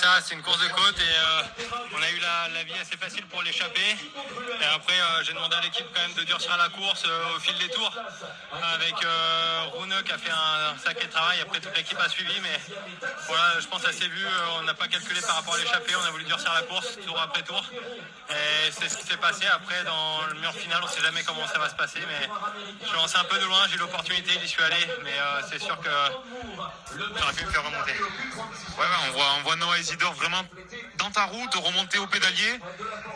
ça, c'est une course de côte et on a eu la vie assez facile pour l'échapper. Et après, j'ai demandé à l'équipe quand même de durcir la course au fil des tours, avec Rune qui a fait un sacré travail. Après, toute l'équipe a suivi, mais voilà, je pense que ça s'est vu. On n'a pas calculé par rapport à l'échappée, on a voulu durcir la course tour après tour. Et c'est ce qui s'est passé. Après, dans le mur final, on ne sait jamais comment ça va se passer, mais je suis lancé un peu de loin, j'ai eu l'opportunité, j'y suis allé, mais c'est sûr que j'aurais pu me faire remonter. Ouais, on voit Noah Isidore vraiment dans ta roue, te remonter au pédalier.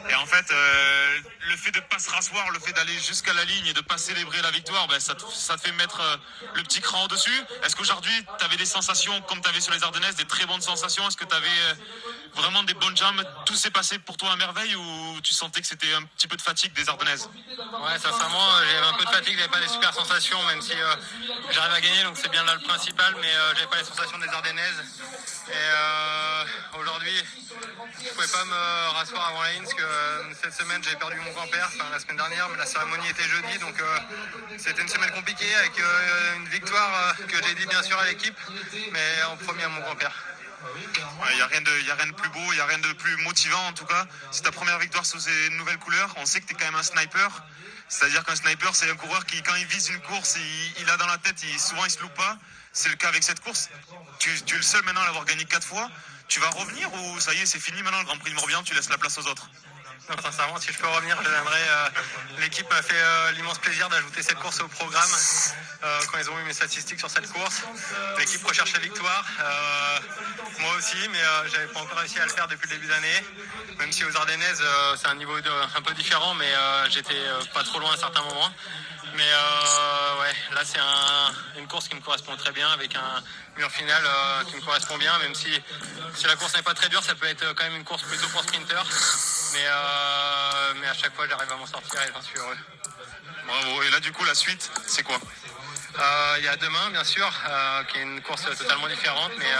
Et en fait, le fait de ne pas se rasseoir, le fait d'aller jusqu'à la ligne et de ne pas célébrer la victoire, ça te fait mettre le petit cran au-dessus. Est-ce qu'aujourd'hui, tu avais des sensations comme tu avais sur les Ardennaises, des très bonnes sensations? Est-ce que tu avais vraiment des bonnes jambes? Tout s'est passé pour toi à merveille ou tu sentais que c'était un petit peu de fatigue des Ardennaises? Ouais, sincèrement, j'avais un peu de fatigue, j'avais pas des super sensations, même si j'arrive à gagner, donc c'est bien là le principal, mais j'avais pas les sensations des Ardennaises. Et aujourd'hui, je pouvais pas me rasseoir avant la ligne, parce que cette semaine j'ai perdu mon grand-père, la semaine dernière, mais la cérémonie était jeudi, donc c'était une semaine compliquée avec une victoire que j'ai dit bien sûr à l'équipe, mais en premier à mon grand-père. Il n'y a rien de plus beau, il n'y a rien de plus motivant en tout cas. C'est ta première victoire sous ces nouvelles couleurs. On sait que tu es quand même un sniper. C'est-à-dire qu'un sniper, c'est un coureur qui, quand il vise une course, il a dans la tête, souvent il se loupe pas. C'est le cas avec cette course. Tu es le seul maintenant à l'avoir gagné 4 fois. Tu vas revenir ou ça y est, c'est fini maintenant, le Grand Prix de Morbihan, tu laisses la place aux autres? Non, sincèrement, si je peux revenir, je viendrai. L'équipe m'a fait l'immense plaisir d'ajouter cette course au programme quand ils ont eu mes statistiques sur cette course. L'équipe recherche la victoire, moi aussi, mais j'avais pas encore réussi à le faire depuis le début d'année. Même si aux Ardennaises, c'est un niveau un peu différent, mais j'étais pas trop loin à certains moments. Mais ouais, là c'est une course qui me correspond très bien, avec un mur final qui me correspond bien, même si la course n'est pas très dure, ça peut être quand même une course plutôt pour sprinter. Mais à chaque fois j'arrive à m'en sortir et j'en suis heureux. Bravo, et là du coup la suite, c'est quoi? Il y a demain bien sûr, qui est une course totalement différente, mais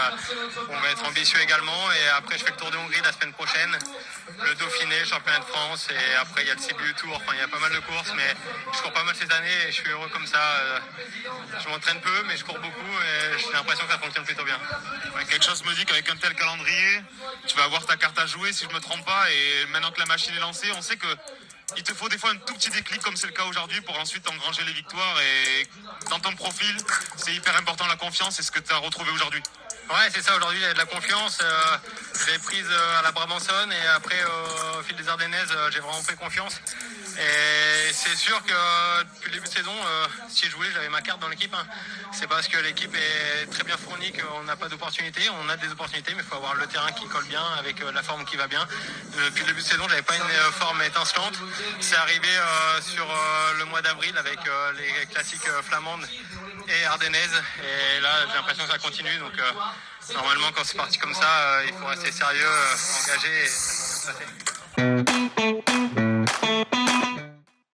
on va être ambitieux également. Et après je fais le Tour de Hongrie la semaine prochaine, le Dauphiné, championnat de France, et après il y a le Sibiu Tour. Enfin, il y a pas mal de courses, mais je cours pas mal ces années et je suis heureux comme ça. Je m'entraîne peu, mais je cours beaucoup et j'ai l'impression que ça fonctionne plutôt bien. Ouais, quelque chose me dit qu'avec un tel calendrier, tu vas avoir ta carte à jouer si je me trompe pas. Et maintenant que la machine est lancée, on sait que il te faut des fois un tout petit déclic comme c'est le cas aujourd'hui pour ensuite engranger les victoires. Et dans ton profil, c'est hyper important la confiance. C'est ce que tu as retrouvé aujourd'hui. Ouais, c'est ça, aujourd'hui il y a de la confiance. Je l'ai prise à la Brabançonne et après au fil des Ardennaises, j'ai vraiment pris confiance. Et c'est sûr que depuis le début de saison, si je voulais, j'avais ma carte dans l'équipe. C'est parce que l'équipe est très bien fournie qu'on n'a pas d'opportunités. On a des opportunités, mais il faut avoir le terrain qui colle bien, avec la forme qui va bien. Depuis le début de saison, j'avais pas une forme étincelante. C'est arrivé sur le mois d'avril avec les classiques flamandes et ardennaises. Et là, j'ai l'impression que ça continue. Donc normalement, quand c'est parti comme ça, il faut rester sérieux, engagé et ça va bien se passer.